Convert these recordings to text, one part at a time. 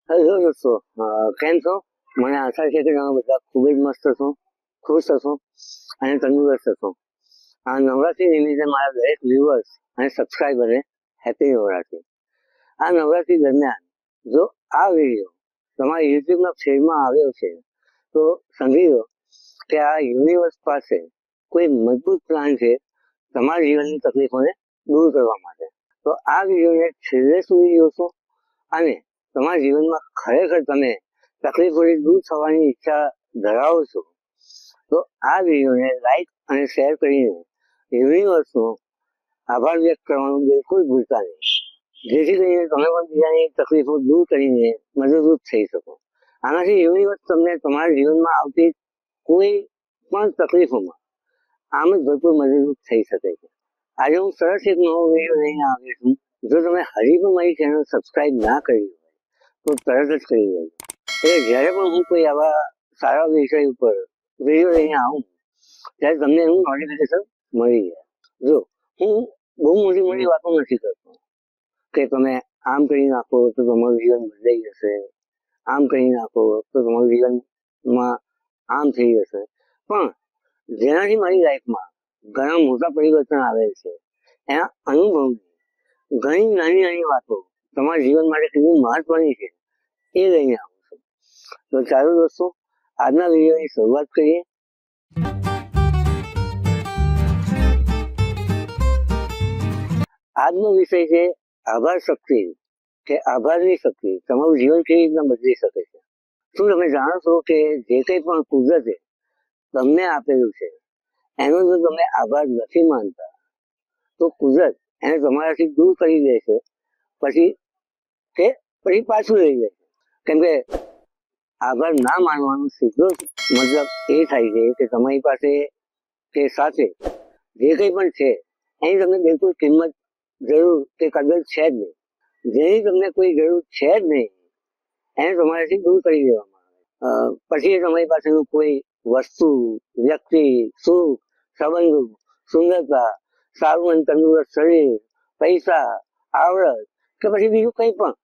Hello દોસ્તો, કેમ છો? મને આશા છે કે તમે બધા ખૂબ જ મસ્ત છો, ખુશ હશો અને તંદુરસ્ત હશો. આ નવરાત્રી નિમિત્તે મારા દરેક વ્યુઅર્સ અને સબસ્ક્રાઈબરને હેપી નવરાત્રી. આ નવરાત્રી દરમિયાન જો આ વિડીયો તમારા યુટ્યુબના ફીડમાં આવ્યો છે તો સમજી લો કે આ યુનિવર્સ પાસે કોઈ મજબૂત પ્લાન છે તમારા જીવનની તકલીફોને દૂર કરવા માટે. તો આ વિડીયોને છેલ્લે સુધી જોશો અને તમારા જીવનમાં ખરેખર તમે તકલીફોથી દૂર થવાની ઈચ્છા ધરાવો છો તો આ વિડીયોને લાઈક અને શેર કરીને યુનિવર્સનો આભાર વ્યક્ત કરવાનું બિલકુલ ભૂલતા નહીં, જેથી કરીને તમે પણ બીજાની તકલીફો દૂર કરીને મદદરૂપ થઈ શકો. આનાથી યુનિવર્સ તમને તમારા જીવનમાં આવતી કોઈ પણ તકલીફોમાં આમ જ ભરપૂર મદદરૂપ થઈ શકે છે. આજે હું સરસ એક નવો વિડીયો લઈને આવ્યો છું. જો તમે હજી પણ મારી ચેનલ સબસ્ક્રાઇબ ના કરી તો તરત જ કરી દેજો. એટલે જ્યારે પણ હું કોઈ આવા સારા વિષય ઉપર વિડીયો લઈને આવું ત્યારે તમને એનું નોટિફિકેશન મળી જાય. જો હું બહુ મોટી મોટી વાતો નથી કરતો કે તમે આમ કરી નાખો તો તમારું જીવન બદલાઈ જશે, આમ કરી નાખો તો તમારું જીવનમાં આમ થઈ જશે, પણ જેનાથી મારી લાઈફમાં ઘણા મોટા પરિવર્તન આવે છે એના અનુભવની ઘણી નાની નાની વાતો તમારા જીવન માટે કેટલી મહત્વની છે એ લઈને આવું છું. તો ચાલો દોસ્તો, આજના વિડીયોની શરૂઆત કરીએ. આજનો વિષય છે આભાર શક્તિ કે આભારની શક્તિ તમારું જીવન કેવી રીતના બદલી શકે છે. શું તમે જાણો છો કે જે કંઈ પણ કુદરતે તમને આપેલું છે એનો જો તમે આભાર નથી માનતા તો કુદરત એને તમારાથી દૂર કરી દે છે, પછી પાછું લઈ જાય છે. કેમ કે આભાર ના માનવાનો સીધો મતલબ એ થાય છે કે તમારી પાસે કે સાથે જે કંઈ પણ છે એની તમને બિલકુલ કિંમત જરૂર કે કદર છે જ નહીં. જેની તમને કોઈ જરૂર છે જ નહીં એને તમારાથી દૂર કરી દેવામાં આવે. પછી તમારી પાસેનું કોઈ વસ્તુ, વ્યક્તિ, સુખ, સંબંધો, સુંદરતા, સારું અને તંદુરસ્ત શરીર, પૈસા, આવડત કે પછી બીજું કંઈ પણ.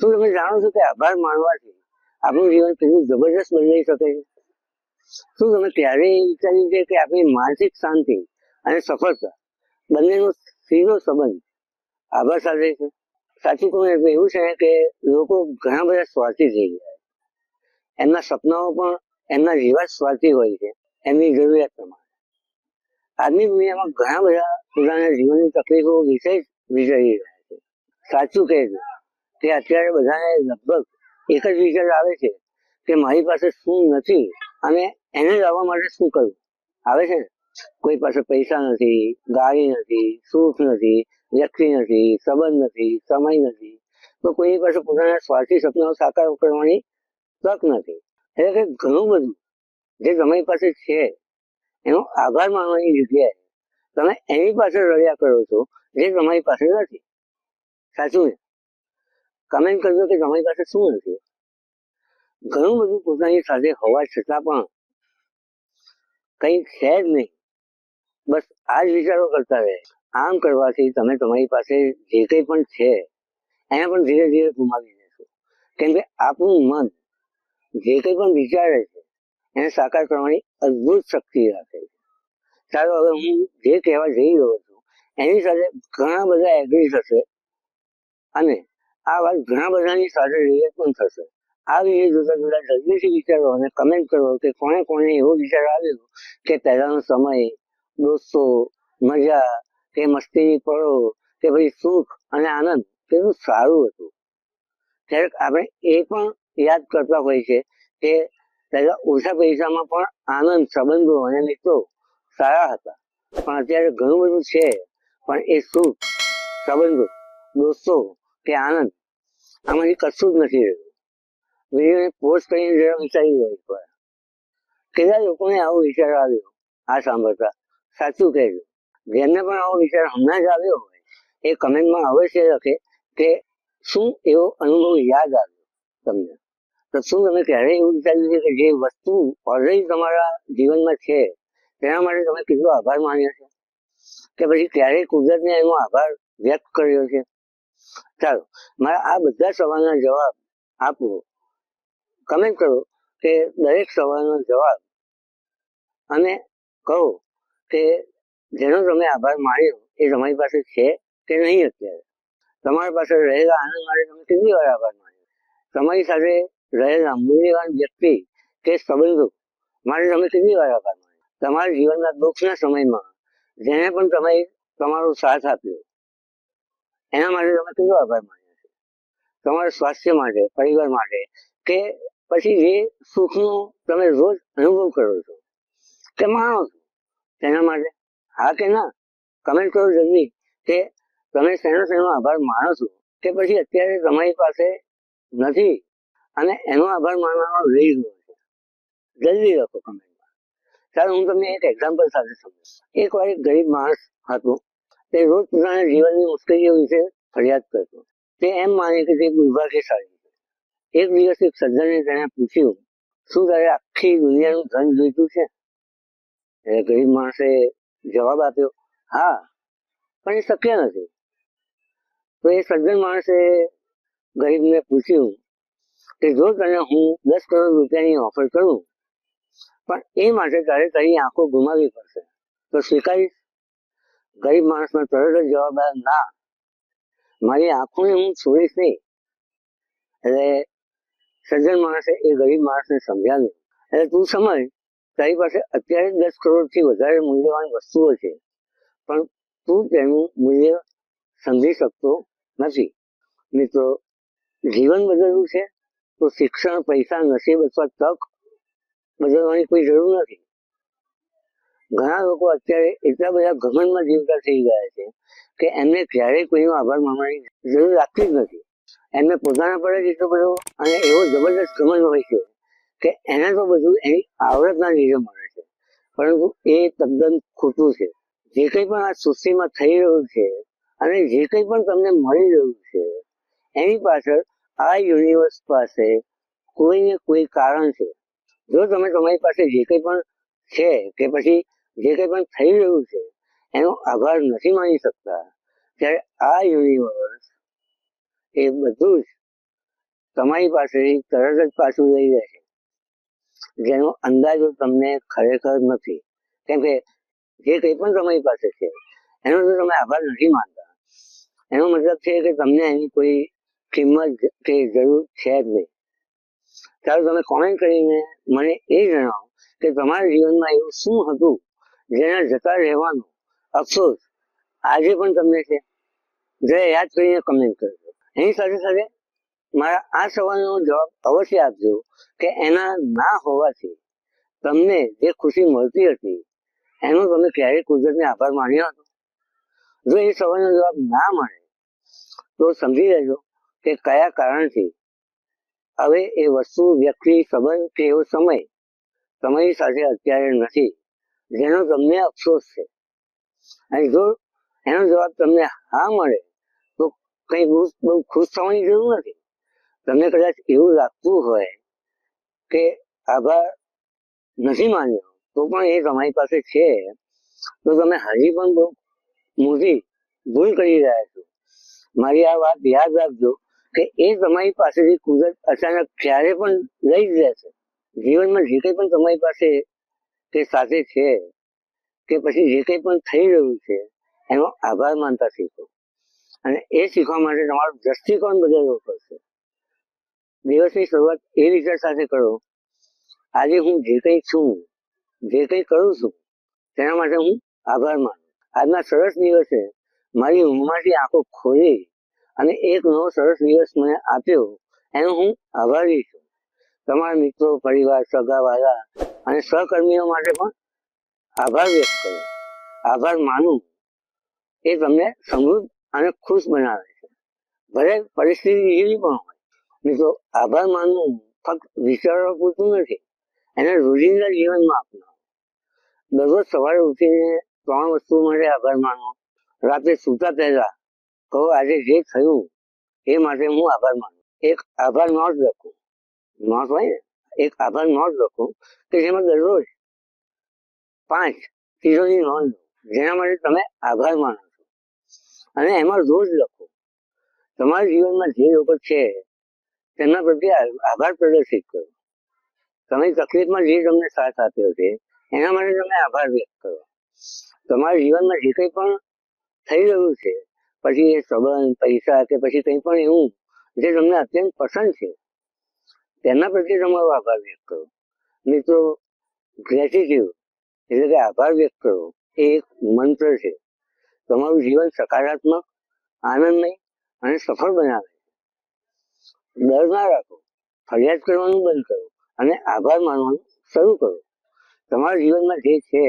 શું તમે જાણો છો કે આભાર માનવાથી આપણું જીવન કેટલું જબરજસ્ત બદલાઈ શકે છે? શું તમે ક્યારેય વિચાર્યું છે કે આપણી માનસિક શાંતિ અને સફળતા બંનેનો સીધો સંબંધ આભાર સાથે છે? સાચું કહું તો એવું છે કે લોકો ઘણા બધા સ્વાર્થી થઈ ગયા. એમના સપનાઓ પણ એમના જેવા જ સ્વાર્થી હોય છે, એમની જરૂરિયાત પ્રમાણે. આજની દુનિયામાં ઘણા બધા પોતાના જીવનની તકલીફો વિશે જ વિચારી રહ્યા છે. સાચું કહે છે કે અત્યારે બધાને લગભગ એક જ વિચાર આવે છે કે મારી પાસે શું નથી અને એને લાવવા માટે શું કરવું. આવે છે ને, કોઈ પાસે પૈસા નથી, ગાડી નથી, સુખ નથી, વ્યક્તિ નથી, સંબંધ નથી, સમય નથી, તો કોઈની પાસે પોતાના સ્વાર્થી સપનાઓ સાકાર કરવાની તક નથી. એટલે કે ઘણું બધું જે તમારી પાસે છે એનો આભાર માનવાની જગ્યાએ તમે એની પાછળ રડ્યા કરો છો જે તમારી પાસે નથી. સાચું ને? કમેન્ટ કરજો કે તમારી પાસે શું નથી. ઘણું બધું પોતાની સાથે હોવા છતાં પણ કંઈ છે જ નહીં, બસ આ જ વિચારો કરતા રહે. આમ કરવાથી તમે તમારી પાસે જે કંઈ પણ છે એને પણ ધીરે ધીરે ગુમાવી દેશો. કેમ કે આપણું મન જે કંઈ પણ વિચારે છે એને સાકાર કરવાની અદ્ભુત શક્તિ રાખે છે. ચાલો હવે હું જે કહેવા જઈ રહ્યો છું એની સાથે ઘણા બધા એગ્રી થશે અને આ વાત ઘણા બધાની સાથે રિલેટ પણ થશે. આ વિડીયો જોતા જોતા જલ્દીથી વિચારો અને કમેન્ટ કરો કે કોને કોને એવો વિચાર આવ્યો કે પહેલાનો સમય, દોસ્તો, મજા કે મસ્તીની પળો કે પછી સુખ અને આનંદ કેટલું સારું હતું. ક્યારેક આપણે એ પણ યાદ કરતા હોય છે કે પહેલા ઓછા પૈસામાં પણ આનંદ, સંબંધો અને મિત્રો સારા હતા, પણ અત્યારે ઘણું બધું છે પણ એ સુખ, સંબંધો, દોસ્તો કે આનંદ આમાંથી કશું જ નથી રહ્યું. વિડીયોને પોસ્ટ કરીને જરા વિચારી લો એકવાર. કેટલા લોકોને આવો વિચાર આવ્યો આ સાંભળતા? સાચું કહેજો. જેમને પણ આવો વિચાર હમણાં જ આવ્યો હોય એ કમેન્ટમાં અવશ્ય લખે કે શું એવો અનુભવ યાદ આવ્યો તમને. તો શું તમે ક્યારેય એવું વિચાર્યું છે કે જે વસ્તુ ઓલરેડી તમારા જીવનમાં છે તેના માટે તમે કેટલો આભાર માન્યો છે? કે પછી ક્યારેય કુદરતને એનો આભાર વ્યક્ત કર્યો છે? ચાલો, મારા આ બધા સવાલના જવાબ આપો, કમેન્ટ કરો કે દરેક સવાલનો જવાબ અને કહો કે જેનો તમે આભાર માન્યો એ તમારી પાસે છે કે નહીં. અત્યારે તમારી પાસે રહેલા આનંદ માટે તમે કેટલી વાર આભાર માન્યો? તમારી સાથે રહેલા મૂલ્યવાન વ્યક્તિ કે સંબંધો માટે તમે કેટલી વાર આભાર માન્યો? તમારા જીવનના દુઃખના સમયમાં જેને પણ તમે તમારો સાથ આપ્યો એના માટે તમે કેટલો આભાર માન્યો છે? તમારા સ્વાસ્થ્ય માટે, પરિવાર માટે, કે પછી જે સુખનો તમે રોજ અનુભવ કરો છો કે માનો છો તેના માટે હા કે ના કમેન્ટ કરો જલ્દી કે તમે શેનો આભાર માનો છો કે પછી અત્યારે તમારી પાસે નથી અને એનો આભાર માનવાનો રહી ગયો છે. જલ્દી લખો કમેન્ટમાં. ચાલો હું તમને એક એક્ઝામ્પલ સાથે સમજાવું. એકવાર એક ગરીબ માણસ હતો. તે રોજ પોતાના જીવનની મુશ્કેલીઓ વિશે ફરિયાદ કરતો. તે એમ માને કે તે દુર્ભાગ્યશાળી છે. એક દિવસ એક સજ્જને તેને પૂછ્યું, શું તારે આખી દુનિયાનું ધન જોઈતું છે? એ ગરીબ માણસે જવાબ આપ્યો, હા, પણ એ શક્ય નથી. તો એ સજ્જન માણસે ગરીબને પૂછ્યું કે જો તને હું 10 કરોડ રૂપિયાની ઓફર કરું પણ એ માટે તારે તારી આંખો ગુમાવવી પડશે તો સ્વીકારીશ? ગરીબ માણસનો તરત જ જવાબ આવ્યો, ના, મારી આંખોને હું છોડીશ નહીં. એટલે સજ્જન માણસે એ ગરીબ માણસને સમજાવ્યું, એટલે તું સમજ, તારી પાસે અત્યારે 10 કરોડથી વધારે મૂલ્યવાન વસ્તુઓ છે પણ તું તેનું મૂલ્ય સમજી શકતો નથી. મિત્રો, જીવન બદલવું છે તો શિક્ષણ, પૈસા, નસીબ અથવા તક બદલવાની કોઈ જરૂર નથી. ઘણા લોકો અત્યારે એટલા બધા ઘમંડમાં જીવતા થઈ ગયા છે કે એમને ક્યારેય કોઈનો આભાર માનવાની જરૂર લાગતી જ નથી. એમને પોતાના પર જ એટલો બધો અને એવો જબરદસ્ત ઘમંડ હોય છે કે એને તો બધું એની આવડતના લીધે મળે છે, પરંતુ એ તદ્દન ખોટું છે. જે કંઈ પણ આ સૃષ્ટિમાં થઈ રહ્યું છે અને જે કંઈ પણ તમને મળી રહ્યું છે એની પાછળ આ યુનિવર્સ પાસે કોઈ ને કોઈ કારણ છે. જો તમે તમારી પાસે જે કંઈ પણ છે કે પછી જે કંઈ પણ થઈ રહ્યું છે એનો આભાર નથી માની શકતા, ત્યારે આ યુનિવર્સ એ બધું જ તમારી પાસેથી તરત જ પાછું લઈ લે છે, જેનો અંદાજો તમને ખરેખર નથી. કેમ કે જે કંઈ પણ તમારી પાસે છે એનો જો તમે આભાર નથી માનતા એનો મતલબ છે કે તમને એની કોઈ કિંમત કે જરૂર છે જ નહીં. ચાલો તમે કોમેન્ટ કરીને મને એ જણાવો કે તમારા જીવનમાં એવું શું હતું જેના જતા રહેવાનો અફસોસ આજે પણ તમને છે. જરા યાદ કરીને કમેન્ટ કરજો. એની સાથે સાથે મારા આ સવાલનો જવાબ અવશ્ય આપજો કે એના ના હોવાથી તમને જે ખુશી મળતી હતી એનો તમે ક્યારેય કુદરતને આભાર માન્યો હતો? જો એ સવાલનો જવાબ ના મળે તો સમજી લેજો કે કયા કારણથી હવે એ વસ્તુ, વ્યક્તિ, સંબંધ કે એવો સમય તમારી સાથે અત્યારે નથી જેનો તમને અફસોસ છે. અને જો એનો જવાબ તમને હા મળે તો કઈ બહુ ખુશ થવાની જરૂર નથી. તમને કદાચ એવું લાગતું હોય કે આભાર નથી માન્યો તો પણ એ તમારી પાસે છે તો તમે હજી પણ બહુ મોટી ભૂલ કરી રહ્યા છો. મારી આ વાત યાદ રાખજો કે એ તમારી પાસેથી કુદરત અચાનક ક્યારે પણ લઈ જ લે છે. જીવનમાં જે કંઈ પણ તમારી પાસે કે સાથે છે કે પછી જે કંઈ પણ થઈ રહ્યું છે એનો આભાર માનતા શીખો. અને એ શીખવા માટે તમારો દ્રષ્ટિકોણ બદલવો પડશે. દિવસની શરૂઆત એ વિચાર સાથે કરો, આજે હું જે કંઈ છું, જે કંઈ કરું છું તેના માટે હું આભાર માનું. આજના સરસ દિવસે મારી ઊંઘમાંથી આંખો ખોલી અને એક નવો સરસ દિવસ મને આપ્યો એનો હું આભારી છું. તમારા મિત્રો, પરિવાર, સગાવાલા અને સહકર્મીઓ માટે પણ આભાર વ્યક્ત કરો. આભાર માનું એ તમને સમૃદ્ધ અને ખુશ બનાવે છે, ભલે પરિસ્થિતિ એવી પણ હોય. મિત્રો, આભાર માનવું ફક્ત વિચારવા પૂરતું નથી, એને રોજિંદા જીવનમાં અપનાવો. દરરોજ સવારે ઉઠીને 3 વસ્તુ માટે આભાર માનો. રાત્રે સૂતા પહેલા કહો, આજે જે થયું એ માટે હું આભાર માનું. એક આભાર નોટ લખો, નોટ હોય ને, એક આભાર નોટ લખો કે જેમાં દરરોજ 5 ચીજોની નોંધ લો જેના માટે તમે આભાર માનો છો અને એમાં રોજ લખો તમારા જીવનમાં જે લોકો છે તેમના પ્રત્યે આભાર પ્રદર્શિત કરો. તમે તકલીફમાં જે તમને સાથ આપ્યો છે એના માટે તમે આભાર વ્યક્ત કરો. તમારા જીવનમાં જે કંઈ પણ થઈ રહ્યું છે, પછી એ સંબંધ, પૈસા કે પછી કંઈ પણ એવું જે તમને અત્યંત પસંદ છે તેના પ્રત્યે તમારો આભાર વ્યક્ત કરો. મિત્રો, ગ્રેટિટ્યુડ એટલે કે આભાર વ્યક્ત કરવો એ એક મંત્ર છે. તમારું જીવન સકારાત્મક, આનંદમય અને સફળ બનાવે. ડર ના રાખો, ફરિયાદ કરવાનું બંધ કરો અને આભાર માનવાનું શરૂ કરો. તમારા જીવનમાં જે છે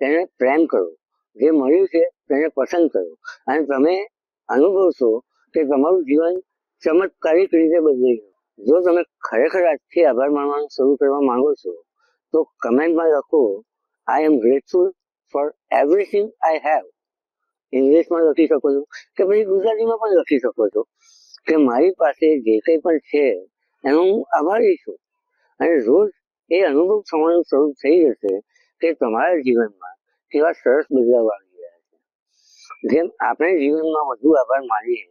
તેને પ્રેમ કરો, જે મળ્યું છે તેને પસંદ કરો અને તમે અનુભવશો કે તમારું જીવન ચમત્કારિક રીતે બદલાઈ ગયું. જો તમે ખરેખર આજથી આભાર માનવાનું શરૂ કરવા માંગો છો તો કમેન્ટમાં લખો, I am grateful for everything I have. ઇંગ્લિશમાં લખી શકો છો કે પછી ગુજરાતીમાં પણ લખી શકો છો કે મારી પાસે જે કંઈ પણ છે એનો હું આભારી છું. અને રોજ એ અનુભવ થવાનું શરૂ થઈ જશે કે તમારા જીવનમાં કેવા સરસ બદલાવ આવી રહ્યા છે. જેમ આપણે જીવનમાં વધુ આભાર માનીએ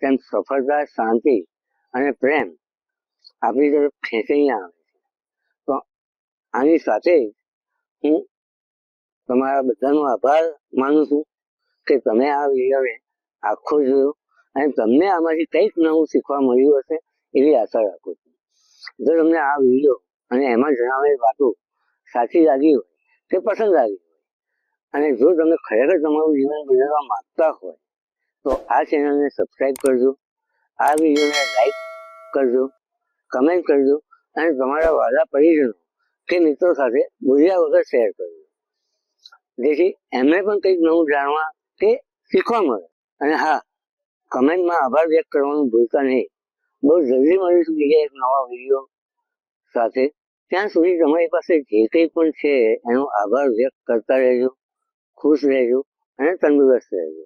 તેમ સફળતા, શાંતિ અને પ્રેમ આપણી તરફ ખેંચાઈને આવે છે. તો આની સાથે હું તમારા બધાનો આભાર માનું છું કે તમે આ વિડીયોને આખો જોયો અને તમને આમાંથી કંઈક નવું શીખવા મળ્યું હશે એવી આશા રાખું છું. જો તમને આ વિડીયો અને એમાં જણાવેલી વાતો સાચી લાગી હોય કે પસંદ આવી હોય અને જો તમે ખરેખર તમારું જીવન બદલવા માંગતા હોય તો આ ચેનલને સબસ્ક્રાઈબ કરજો, આ વિડીયોને લાઈક કરજો, કમેન્ટ કરજો અને તમારા વાલા પરિજનો કે મિત્રો સાથે બોલ્યા વગર શેર કરજો, જેથી એમને પણ કંઈક નવું જાણવા કે શીખવા મળે. અને હા, કમેન્ટમાં આભાર વ્યક્ત કરવાનું ભૂલતા નહીં. બહુ જલ્દી મળીશું બીજા એક નવા વિડીયો સાથે. ત્યાં સુધી તમારી પાસે જે કંઈ પણ છે એનો આભાર વ્યક્ત કરતા રહેજો, ખુશ રહેજો અને તંદુરસ્ત રહેજો.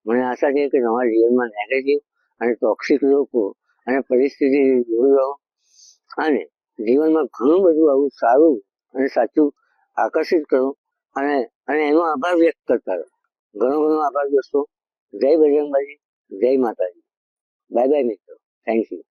મને આશા છે કે તમારા જીવનમાં નેગેટિવ અને ટોક્સિક લોકો અને પરિસ્થિતિથી દૂર રહો અને જીવનમાં ઘણું બધું આવું સારું અને સાચું આકર્ષિત કરો અને એનો આભાર વ્યક્ત કરતા રહો. ઘણો ઘણો આભાર દોસ્તો. જય બજરંગબલી, જય માતાજી. બાય બાય મિત્રો. Thank you.